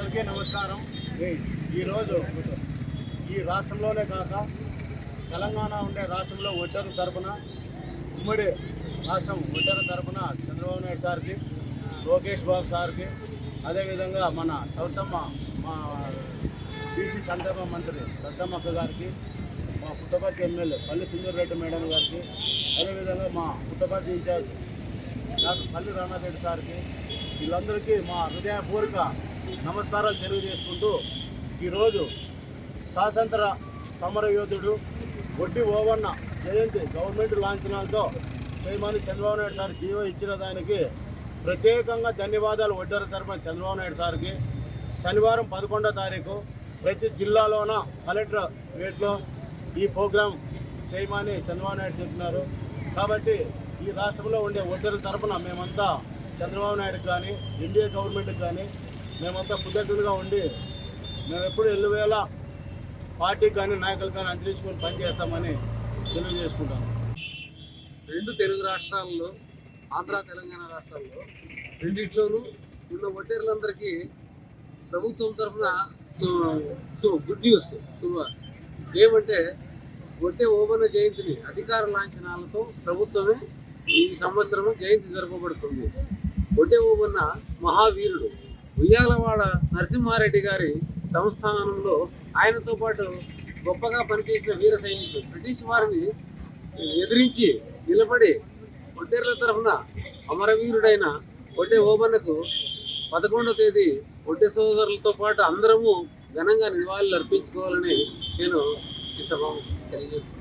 అందరికీ నమస్కారం. ఈరోజు ఈ రాష్ట్రంలోనే కాక తెలంగాణ ఉండే రాష్ట్రంలో ఒడ్డరు తరపున ఉమ్మడి రాష్ట్రం ఒడ్డరు తరపున చంద్రబాబు నాయుడు సార్కి, లోకేష్ బాబు సార్కి, అదేవిధంగా మన సౌతమ్మ మా బీసీ సంక్షేమ మంత్రి సద్దమ్మక్క గారికి, మా పుట్టపర్తి ఎమ్మెల్యే పల్లి సింధూరెడ్డి మేడం గారికి, అదేవిధంగా మా పుట్టపర్తి ఇన్ఛార్జ్ డాక్టర్ పల్లి రామారెడ్డి సార్కి, వీళ్ళందరికీ మా హృదయపూర్వక నమస్కారాలు తెలియజేసుకుంటూ ఈరోజు స్వాతంత్ర సమరయోధుడు వడ్డీ ఓవన్న జయంతి గవర్నమెంట్ లాంఛనాలతో చేయమని చంద్రబాబు నాయుడు సార్ జీవో ఇచ్చిన దానికి ప్రత్యేకంగా ధన్యవాదాలు ఒడ్డర తరపున చంద్రబాబు నాయుడు సార్కి. శనివారం 11వ తారీఖు ప్రతి జిల్లాలోన కలెక్టర్ గేట్లో ఈ ప్రోగ్రాం చేయమని చంద్రబాబు నాయుడు చెప్పినారు. కాబట్టి ఈ రాష్ట్రంలో ఉండే ఒడ్డల తరపున మేమంతా చంద్రబాబు నాయుడుకి కానీ ఎన్డీఏ గవర్నమెంట్కి కానీ మేమంతా కృతజ్ఞతగా ఉండి మేము ఎప్పుడు ఎల్లువేళ పార్టీకి కానీ నాయకులు కానీ అందించుకొని పనిచేస్తామని తెలియజేసుకుంటాము. రెండు తెలుగు రాష్ట్రాల్లో, ఆంధ్ర తెలంగాణ రాష్ట్రాల్లో రెండిట్లోనూ ఉన్న ఒడ్డేర్లందరికీ ప్రభుత్వం తరఫున గుడ్ న్యూస్ ఏమంటే ఒడ్డే ఓబన్న జయంతిని అధికార లాంఛనాలతో ప్రభుత్వమే ఈ సంవత్సరం జయంతి జరపబడుతుంది. ఒడ్డే ఓబన్న మహావీరుడు. ఉయ్యాలవాడ నరసింహారెడ్డి గారి సంస్థానంలో ఆయనతో పాటు గొప్పగా పనిచేసిన వీర సైనికులు బ్రిటిష్ వారిని ఎదిరించి నిలబడి ఒడ్డేర్ల తరఫున అమరవీరుడైన ఒడ్డే ఓబన్నకు 11వ తేదీ ఒడ్డే సోదరులతో పాటు అందరము ఘనంగా నివాళులు అర్పించుకోవాలని నేను ఈ సభ తెలియజేస్తున్నాను.